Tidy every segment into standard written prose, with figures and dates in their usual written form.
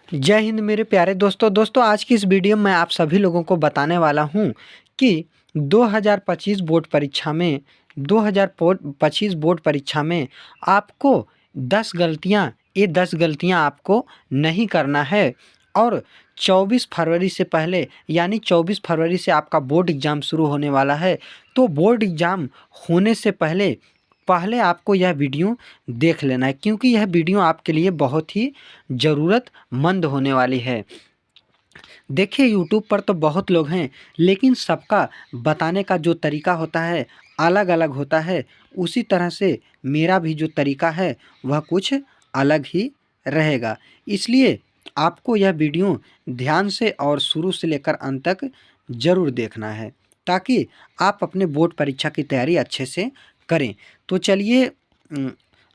जय हिंद मेरे प्यारे दोस्तों आज की इस वीडियो में आप सभी लोगों को बताने वाला हूं कि 2025 बोर्ड परीक्षा में 2025 बोर्ड परीक्षा में आपको 10 गलतियां आपको नहीं करना है। और 24 फरवरी से पहले यानी 24 फरवरी से आपका बोर्ड एग्ज़ाम शुरू होने वाला है। तो बोर्ड एग्ज़ाम होने से पहले पहले आपको यह वीडियो देख लेना है, क्योंकि यह वीडियो आपके लिए बहुत ही ज़रूरतमंद होने वाली है। देखिए, यूट्यूब पर तो बहुत लोग हैं, लेकिन सबका बताने का जो तरीका होता है अलग अलग होता है। उसी तरह से मेरा भी जो तरीका है वह कुछ अलग ही रहेगा। इसलिए आपको यह वीडियो ध्यान से और शुरू से लेकर अंत तक ज़रूर देखना है, ताकि आप अपने बोर्ड परीक्षा की तैयारी अच्छे से करें। तो चलिए,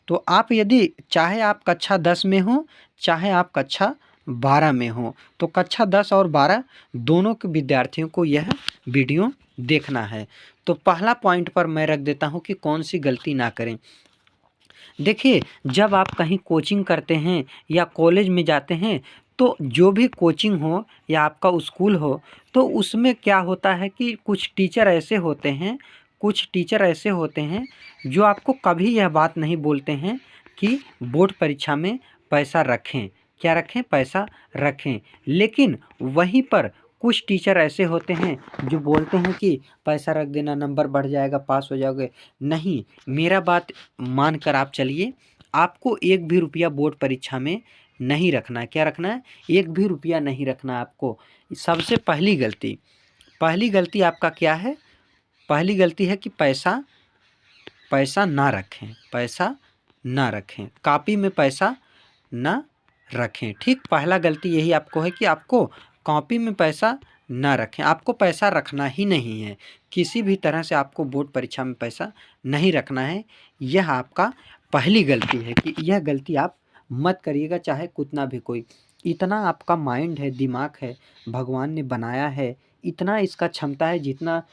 तो आप यदि चाहे आप कक्षा 10 में हो, चाहे आप कक्षा 12 में हो, तो कक्षा 10 और 12 दोनों के विद्यार्थियों को यह वीडियो देखना है। तो पहला पॉइंट पर मैं रख देता हूं कि कौन सी गलती ना करें। देखिए, जब आप कहीं कोचिंग करते हैं या कॉलेज में जाते हैं, तो जो भी कोचिंग हो या आपका स्कूल हो, तो उसमें क्या होता है कि कुछ टीचर ऐसे होते हैं जो आपको कभी यह बात नहीं बोलते हैं कि बोर्ड परीक्षा में पैसा रखें। क्या रखें? पैसा रखें। लेकिन वहीं पर कुछ टीचर ऐसे होते हैं जो बोलते हैं कि पैसा रख देना, नंबर बढ़ जाएगा, पास हो जाओगे। नहीं, मेरा बात मानकर आप चलिए। आपको एक भी रुपया बोर्ड परीक्षा में नहीं रखना है। क्या रखना है? एक भी रुपया नहीं रखना है आपको। सबसे पहली गलती आपका क्या है? पहली गलती है कि पैसा पैसा ना रखें, पैसा ना रखें, कॉपी में पैसा ना रखें। ठीक, पहला गलती यही आपको है कि आपको कॉपी में पैसा ना रखें। आपको पैसा रखना ही नहीं है, किसी भी तरह से आपको बोर्ड परीक्षा में पैसा नहीं रखना है। यह आपका पहली गलती है कि यह गलती आप मत करिएगा, चाहे कितना भी कोई। इतना आपका माइंड है, दिमाग है, भगवान ने बनाया है, इतना इसका क्षमता है, जितना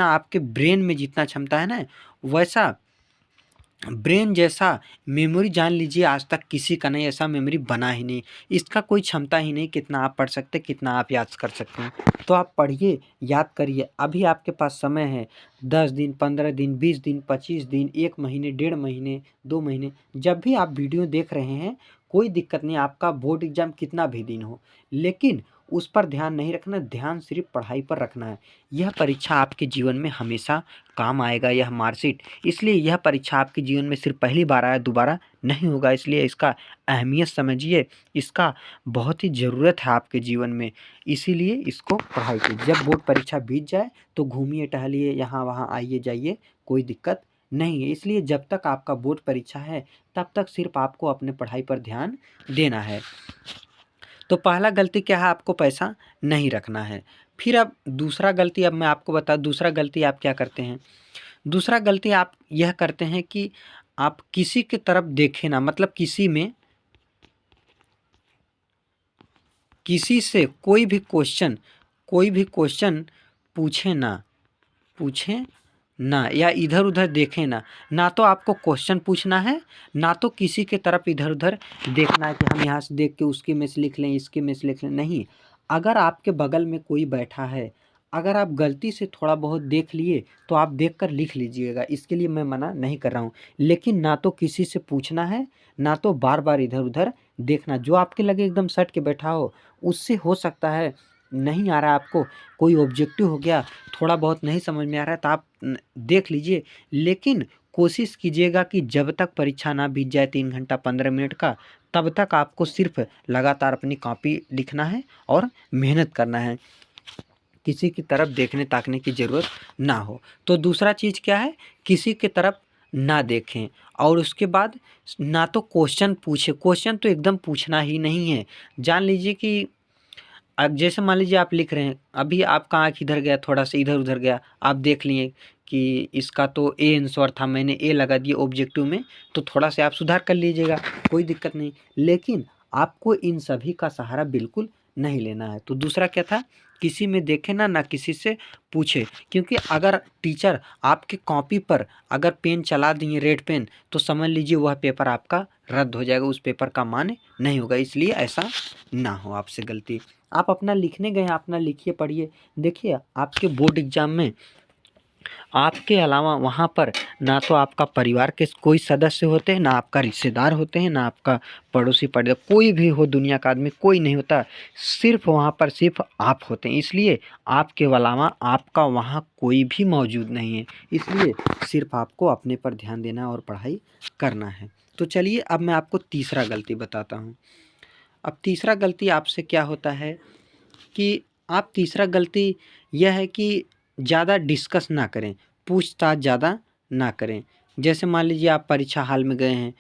आपके ब्रेन में जितना क्षमता है ना, वैसा ब्रेन जैसा मेमोरी जान लीजिए आज तक किसी का नहीं, ऐसा मेमोरी बना ही नहीं। इसका कोई क्षमता ही नहीं, कितना आप पढ़ सकते, कितना आप याद कर सकते हैं। तो आप पढ़िए, याद करिए। अभी आपके पास समय है, 10 दिन, 15 दिन, 20 दिन, 25 दिन, 1 महीने, 1.5 महीने, 2 महीने। जब भी आप वीडियो देख रहे हैं, कोई दिक्कत नहीं, आपका बोर्ड एग्जाम कितना भी दिन हो, लेकिन उस पर ध्यान नहीं रखना, ध्यान सिर्फ पढ़ाई पर रखना है। यह परीक्षा आपके जीवन में हमेशा काम आएगा, यह मार्कशीट। इसलिए यह परीक्षा आपके जीवन में सिर्फ पहली बार आया, दोबारा नहीं होगा। इसलिए इसका अहमियत समझिए, इसका बहुत ही ज़रूरत है आपके जीवन में। इसीलिए इसको पढ़ाई कीजिए। जब बोर्ड परीक्षा बीत जाए तो घूमिए, टहलिए, यहाँ वहाँ आइए जाइए, कोई दिक्कत नहीं है। इसलिए जब तक आपका बोर्ड परीक्षा है, तब तक सिर्फ आपको अपने पढ़ाई पर ध्यान देना है। तो पहला गलती क्या है? आपको पैसा नहीं रखना है। फिर अब दूसरा गलती, अब मैं आपको दूसरा गलती आप क्या करते हैं। दूसरा गलती आप यह करते हैं कि आप किसी की तरफ देखें ना, मतलब किसी से कोई भी क्वेश्चन पूछें ना, या इधर उधर देखें ना। ना तो आपको क्वेश्चन पूछना है, ना तो किसी के तरफ इधर उधर देखना है कि हम यहाँ से देख के उसके में से लिख लें, इसके में से लिख लें। नहीं, अगर आपके बगल में कोई बैठा है, अगर आप गलती से थोड़ा बहुत देख लिए, तो आप देख कर लिख लीजिएगा, इसके लिए मैं मना नहीं कर रहा हूँ। लेकिन ना तो किसी से पूछना है, ना तो बार बार इधर उधर देखना। जो आपके लगे एकदम सट के बैठा हो, उससे हो सकता है नहीं आ रहा आपको, कोई ऑब्जेक्टिव हो गया, थोड़ा बहुत नहीं समझ में आ रहा है, तो आप देख लीजिए। लेकिन कोशिश कीजिएगा कि जब तक परीक्षा ना बीत जाए 3 घंटा 15 मिनट का, तब तक आपको सिर्फ लगातार अपनी कॉपी लिखना है और मेहनत करना है। किसी की तरफ देखने ताकने की ज़रूरत ना हो। तो दूसरा चीज़ क्या है? किसी की तरफ ना देखें। और उसके बाद ना तो क्वेश्चन पूछे, क्वेश्चन तो एकदम पूछना ही नहीं है। जान लीजिए कि अब जैसे मान लीजिए आप लिख रहे हैं, अभी आपका आँख इधर गया, थोड़ा-सा इधर-उधर गया, आप देख लिए कि इसका तो ए आंसर था, मैंने ए लगा दिया ऑब्जेक्टिव में, तो थोड़ा सा आप सुधार कर लीजिएगा, कोई दिक्कत नहीं। लेकिन आपको इन सभी का सहारा बिल्कुल नहीं लेना है। तो दूसरा क्या था, किसी में देखे ना किसी से पूछे, क्योंकि अगर टीचर आपके कॉपी पर अगर पेन चला दिए रेड पेन, तो समझ लीजिए वह पेपर आपका रद्द हो जाएगा, उस पेपर का मान्य नहीं होगा। इसलिए ऐसा ना हो आपसे गलती। आप अपना लिखने गए, अपना लिखिए, पढ़िए। देखिए आपके बोर्ड एग्जाम में आपके अलावा वहाँ पर ना तो आपका परिवार के कोई सदस्य होते हैं, ना आपका रिश्तेदार होते हैं, ना आपका पड़ोसी कोई भी हो दुनिया का आदमी, कोई नहीं होता। सिर्फ वहाँ पर सिर्फ आप होते हैं, इसलिए आपके अलावा आपका वहाँ कोई भी मौजूद नहीं है। इसलिए सिर्फ आपको अपने पर ध्यान देना और पढ़ाई करना है। तो चलिए अब मैं आपको तीसरा गलती बताता हूँ। अब तीसरा गलती आपसे क्या होता है कि आप तीसरा गलती यह है कि ज़्यादा डिस्कस ना करें, पूछताछ ज़्यादा ना करें। जैसे मान लीजिए आप परीक्षा हॉल में गए हैं,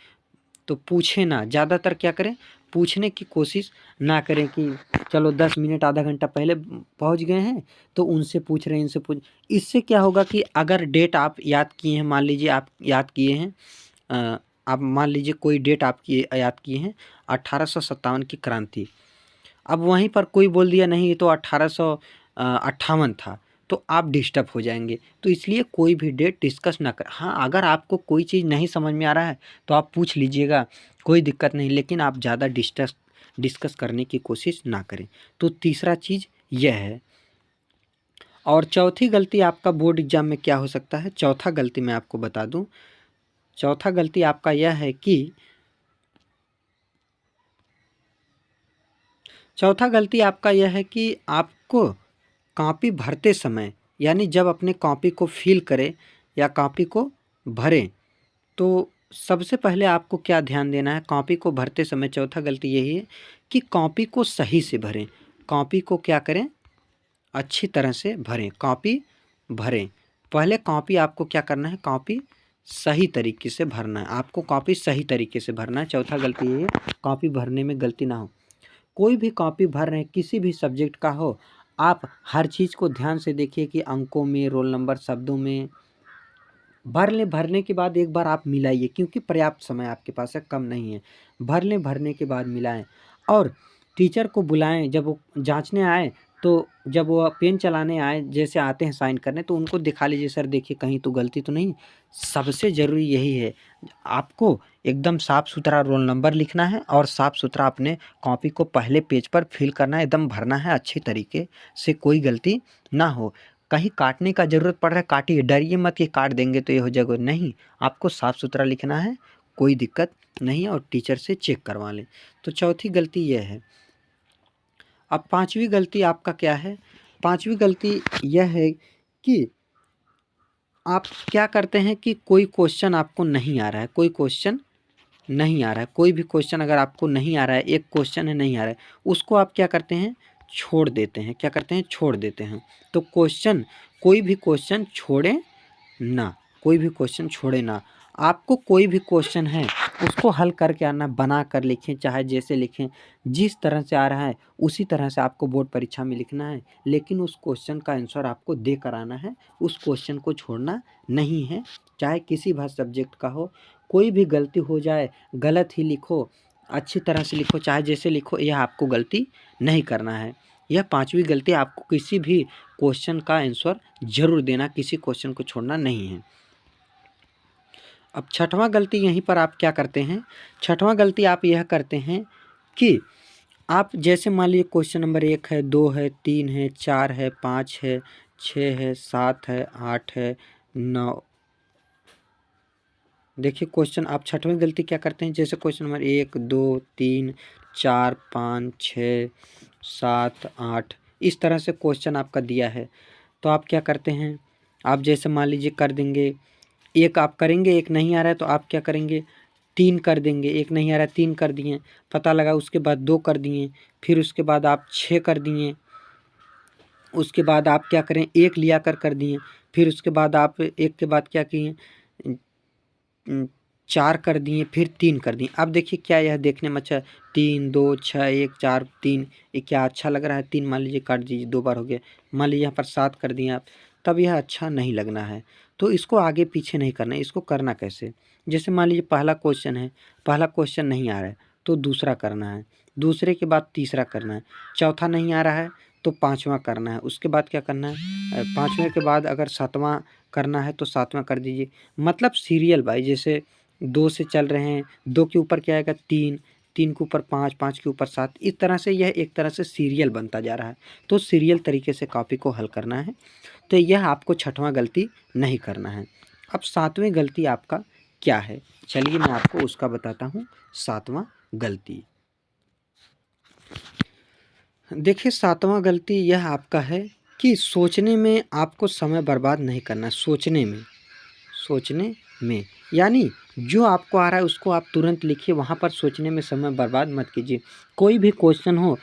तो पूछें ना, ज़्यादातर क्या करें, पूछने की कोशिश ना करें कि चलो 10 मिनट आधा घंटा पहले पहुंच गए हैं तो उनसे पूछ रहे हैं, इनसे पूछ। इससे क्या होगा कि अगर डेट आप याद किए हैं, मान लीजिए आप याद किए हैं, आप मान लीजिए कोई डेट आप याद किए हैं 1857 की क्रांति, अब वहीं पर कोई बोल दिया नहीं ये तो 1858 था, तो आप डिस्टर्ब हो जाएंगे। तो इसलिए कोई भी डेट डिस्कस ना कर। हाँ, अगर आपको कोई चीज़ नहीं समझ में आ रहा है तो आप पूछ लीजिएगा, कोई दिक्कत नहीं, लेकिन आप ज़्यादा डिस्कस करने की कोशिश ना करें। तो तीसरा चीज़ यह है। और चौथी गलती आपका बोर्ड एग्जाम में क्या हो सकता है, चौथा गलती मैं आपको बता दूं। चौथा गलती आपका यह है कि चौथा गलती आपका यह है कि आपको कॉपी भरते समय, यानी जब अपने कॉपी को फिल करें या कॉपी को भरें, तो सबसे पहले आपको क्या ध्यान देना है, कॉपी को भरते समय चौथा गलती यही है कि कॉपी को सही से भरें। कॉपी को क्या करें, अच्छी तरह से भरें, कॉपी भरें। पहले कॉपी आपको क्या करना है, कॉपी सही तरीके से भरना है, आपको कॉपी सही तरीके से भरना है। चौथा गलती ये है, कॉपी भरने में गलती ना हो। कोई भी कॉपी भर रहे हैं, किसी भी सब्जेक्ट का हो, आप हर चीज़ को ध्यान से देखिए कि अंकों में, रोल नंबर, शब्दों में भर लें। भरने के बाद एक बार आप मिलाइए, क्योंकि पर्याप्त समय आपके पास है, कम नहीं है। भर लें, भरने के बाद मिलाएं और टीचर को बुलाएं। जब वो जांचने आए, तो जब वो पेन चलाने आए, जैसे आते हैं साइन करने, तो उनको दिखा लीजिए, सर देखिए कहीं तो गलती तो नहीं। सबसे ज़रूरी यही है, आपको एकदम साफ़ सुथरा रोल नंबर लिखना है और साफ़ सुथरा अपने कॉपी को पहले पेज पर फिल करना है, एकदम भरना है अच्छी तरीके से, कोई गलती ना हो। कहीं काटने का ज़रूरत पड़ रहा है, काटिए, डरिए मत कि काट देंगे तो ये हो जाएगा, नहीं, आपको साफ़ सुथरा लिखना है, कोई दिक्कत नहीं है, और टीचर से चेक करवा लें। तो चौथी गलती यह है। अब पांचवी गलती आपका क्या है, पांचवी गलती यह है कि आप क्या करते हैं कि कोई क्वेश्चन आपको नहीं आ रहा है, कोई क्वेश्चन नहीं आ रहा है, कोई भी क्वेश्चन अगर आपको नहीं आ रहा है, एक क्वेश्चन है नहीं आ रहा है, उसको आप क्या करते हैं, छोड़ देते हैं। क्या करते हैं, छोड़ देते हैं। तो क्वेश्चन, कोई भी क्वेश्चन छोड़ें ना, कोई भी क्वेश्चन छोड़े ना। आपको कोई भी क्वेश्चन है उसको हल करके आना, बना कर लिखें, चाहे जैसे लिखें, जिस तरह से आ रहा है उसी तरह से आपको बोर्ड परीक्षा में लिखना है, लेकिन उस क्वेश्चन का आंसर आपको दे कर आना है, उस क्वेश्चन को छोड़ना नहीं है। चाहे किसी भी सब्जेक्ट का हो, कोई भी गलती हो जाए, गलत ही लिखो, अच्छी तरह से लिखो, चाहे जैसे लिखो, यह आपको गलती नहीं करना है। यह पांचवी गलती, आपको किसी भी क्वेश्चन का आंसर जरूर देना, किसी क्वेश्चन को छोड़ना नहीं है। अब छठवां गलती यहीं पर आप क्या करते हैं, छठवां गलती आप यह करते हैं कि आप जैसे मान लीजिए क्वेश्चन नंबर 1 है, 2 है, 3 है, 4 है, 5 है, 6 है, 7 है, 8 है, 9। देखिए क्वेश्चन, आप छठवीं गलती क्या करते हैं, जैसे क्वेश्चन नंबर 1, 2, 3, 4, 5, 6, 7, 8, इस तरह से क्वेश्चन आपका दिया है, तो आप क्या करते हैं, आप जैसे मान लीजिए कर देंगे, एक आप करेंगे, एक नहीं आ रहा है तो आप क्या करेंगे, 3 कर देंगे, एक नहीं आ रहा है 3 कर दिए, पता लगा उसके बाद 2 कर दिए, फिर उसके बाद आप 6 कर दिए, उसके बाद आप क्या करें, 1 लिया कर दिए, फिर उसके बाद आप 1 के बाद क्या किए, 4 कर दिए, फिर 3 कर दिए। अब देखिए क्या यह देखने में अच्छा, 3, 2, 6, 1, 4, 3, ये क्या अच्छा लग रहा है, 3 मान लीजिए काट दीजिए, 2 बार हो गया, मान लीजिए यहाँ पर 7 कर दिए आप, तब यह अच्छा नहीं लगना है। तो इसको आगे पीछे नहीं करना है, इसको करना कैसे, जैसे मान लीजिए पहला क्वेश्चन है, पहला क्वेश्चन नहीं आ रहा है, तो दूसरा करना है, दूसरे के बाद तीसरा करना है, चौथा नहीं आ रहा है तो पाँचवा करना है, उसके बाद क्या करना है, पाँचवें के बाद अगर सातवां करना है तो सातवां कर दीजिए। मतलब सीरियल वाइज, जैसे 2 से चल रहे हैं, 2 के ऊपर क्या आएगा 3, 3 के ऊपर 5, 5 के ऊपर 7, इस तरह से यह एक तरह से सीरियल बनता जा रहा है। तो सीरियल तरीके से कॉपी को हल करना है। तो यह आपको छठवां गलती नहीं करना है। अब सातवें गलती आपका क्या है, चलिए मैं आपको उसका बताता हूँ। सातवां गलती, देखिए सातवां गलती यह आपका है कि सोचने में आपको समय बर्बाद नहीं करना। सोचने में यानी जो आपको आ रहा है उसको आप तुरंत लिखिए, वहाँ पर सोचने में समय बर्बाद मत कीजिए। कोई भी क्वेश्चन हो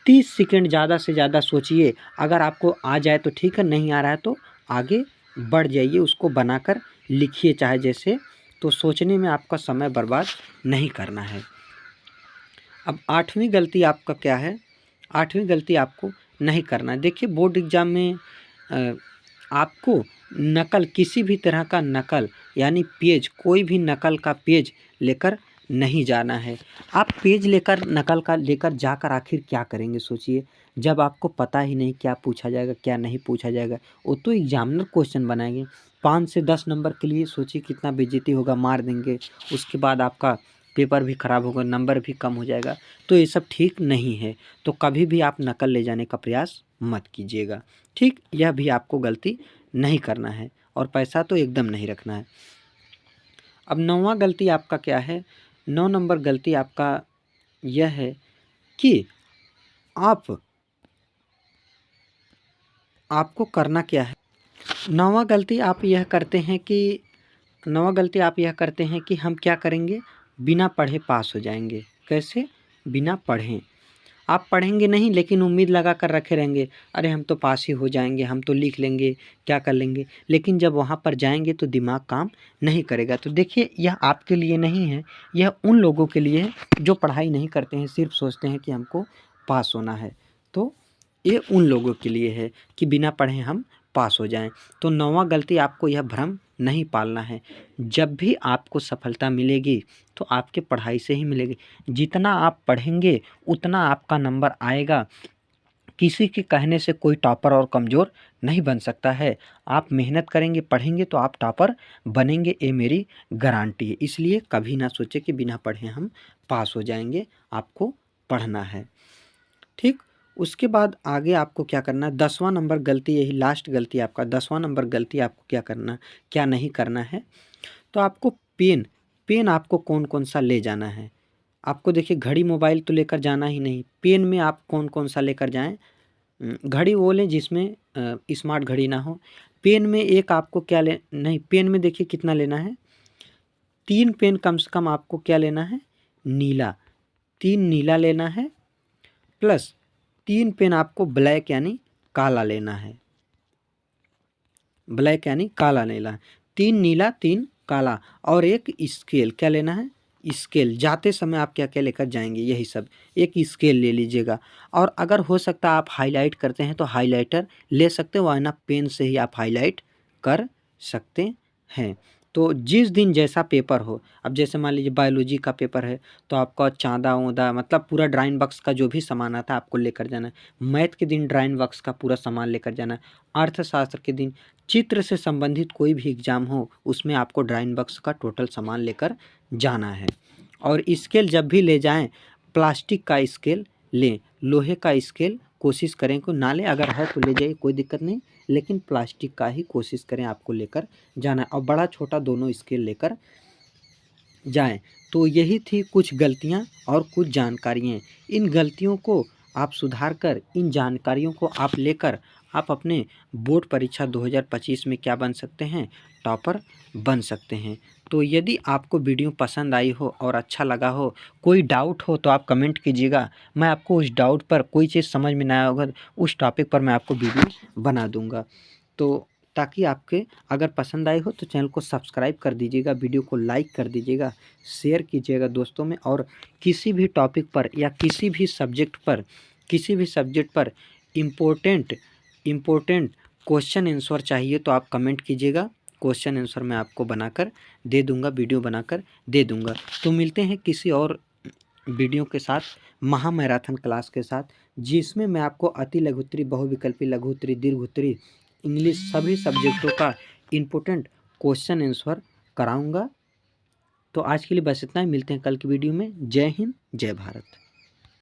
30 सेकंड ज़्यादा से ज़्यादा सोचिए, अगर आपको आ जाए तो ठीक है, नहीं आ रहा है तो आगे बढ़ जाइए, उसको बनाकर लिखिए चाहे जैसे। तो सोचने में आपका समय बर्बाद नहीं करना है। अब आठवीं गलती आपका क्या है, आठवीं गलती आपको नहीं करना है। देखिए बोर्ड एग्ज़ाम में आपको नकल, किसी भी तरह का नकल यानी पेज, कोई भी नकल का पेज लेकर नहीं जाना है। आप पेज लेकर नकल का लेकर जाकर आखिर क्या करेंगे सोचिए, जब आपको पता ही नहीं क्या पूछा जाएगा क्या नहीं पूछा जाएगा। वो तो एग्जामिनर क्वेश्चन बनाएंगे, 5 से 10 नंबर के लिए सोचिए कितना बेइज्जती होगा, मार देंगे। उसके बाद आपका पेपर भी ख़राब होगा, नंबर भी कम हो जाएगा। तो ये सब ठीक नहीं है। तो कभी भी आप नकल ले जाने का प्रयास मत कीजिएगा, ठीक। यह भी आपको गलती नहीं करना है और पैसा तो एकदम नहीं रखना है। अब नौवां गलती आपका क्या है, 9 नंबर गलती आपका यह है कि आपको करना क्या है। नौवां गलती आप यह करते हैं कि हम क्या करेंगे, बिना पढ़े पास हो जाएंगे। कैसे, बिना पढ़े आप पढ़ेंगे नहीं लेकिन उम्मीद लगा कर रखे रहेंगे, अरे हम तो पास ही हो जाएंगे, हम तो लिख लेंगे, क्या कर लेंगे। लेकिन जब वहाँ पर जाएंगे तो दिमाग काम नहीं करेगा। तो देखिए यह आपके लिए नहीं है, यह उन लोगों के लिए है जो पढ़ाई नहीं करते हैं, सिर्फ सोचते हैं कि हमको पास होना है। तो ये उन लोगों के लिए है कि बिना पढ़े हम पास हो जाएं। तो नौवां गलती आपको यह भ्रम नहीं पालना है। जब भी आपको सफलता मिलेगी तो आपके पढ़ाई से ही मिलेगी। जितना आप पढ़ेंगे उतना आपका नंबर आएगा। किसी के कहने से कोई टॉपर और कमज़ोर नहीं बन सकता है। आप मेहनत करेंगे, पढ़ेंगे तो आप टॉपर बनेंगे, ये मेरी गारंटी है। इसलिए कभी ना सोचें कि बिना पढ़े हम पास हो जाएंगे, आपको पढ़ना है, ठीक। उसके बाद आगे आपको क्या करना है, 10वां नंबर गलती, यही लास्ट गलती आपका 10वां नंबर गलती आपको क्या नहीं करना है। तो आपको पेन आपको कौन कौन सा ले जाना है। आपको देखिए घड़ी मोबाइल तो लेकर जाना ही नहीं, पेन में आप कौन कौन सा लेकर जाएं। घड़ी वो लें जिसमें स्मार्ट घड़ी ना हो। पेन में एक आपको क्या ले नहीं, पेन में देखिए कितना लेना है, 3 पेन कम से कम आपको क्या लेना है, नीला, 3 नीला लेना है, प्लस 3 पेन आपको ब्लैक यानी काला लेना है। ब्लैक यानी काला लेना है, 3 नीला 3 काला, और एक स्केल क्या लेना है, स्केल। जाते समय आप क्या क्या लेकर जाएंगे, यही सब, एक स्केल ले लीजिएगा। और अगर हो सकता है आप हाईलाइट करते हैं तो हाईलाइटर ले सकते हो, वरना पेन से ही आप हाईलाइट कर सकते हैं। तो जिस दिन जैसा पेपर हो, अब जैसे मान लीजिए बायोलॉजी का पेपर है तो आपका चाँदा वोंदा मतलब पूरा ड्राइंग बॉक्स का जो भी सामान आता है आपको लेकर जाना है। मैथ के दिन ड्राइंग बॉक्स का पूरा सामान लेकर जाना है। अर्थशास्त्र के दिन, चित्र से संबंधित कोई भी एग्ज़ाम हो उसमें आपको ड्राइंग बॉक्स का टोटल सामान लेकर जाना है। और स्केल जब भी ले जाएं प्लास्टिक का स्केल लें, लोहे का स्केल कोशिश करें कि ना लें, अगर है तो ले जाइए कोई दिक्कत नहीं, लेकिन प्लास्टिक का ही कोशिश करें आपको लेकर जाना है, और बड़ा छोटा दोनों स्केल लेकर जाएं। तो यही थी कुछ गलतियां और कुछ जानकारियां। इन गलतियों को आप सुधार कर, इन जानकारियों को आप लेकर आप अपने बोर्ड परीक्षा 2025 में क्या बन सकते हैं, टॉपर बन सकते हैं। तो यदि आपको वीडियो पसंद आई हो और अच्छा लगा हो, कोई डाउट हो तो आप कमेंट कीजिएगा। मैं आपको उस डाउट पर, कोई चीज़ समझ में ना आया होगा उस टॉपिक पर मैं आपको वीडियो बना दूंगा। तो ताकि आपके अगर पसंद आई हो तो चैनल को सब्सक्राइब कर दीजिएगा, वीडियो को लाइक कर दीजिएगा, शेयर कीजिएगा दोस्तों में। और किसी भी टॉपिक पर या किसी भी सब्जेक्ट पर इम्पोर्टेंट क्वेश्चन आंसर चाहिए तो आप कमेंट कीजिएगा, क्वेश्चन आंसर मैं आपको बनाकर दे दूंगा, वीडियो बनाकर दे दूंगा। तो मिलते हैं किसी और वीडियो के साथ, महामैराथन क्लास के साथ, जिसमें मैं आपको अति लघु उत्तरी, बहुविकल्पी, लघु उत्तरी, दीर्घ उत्तरी, इंग्लिश सभी सब्जेक्टों का इम्पोर्टेंट क्वेश्चन आंसर कराऊंगा। तो आज के लिए बस इतना ही, मिलते हैं कल की वीडियो में। जय हिंद, जय भारत।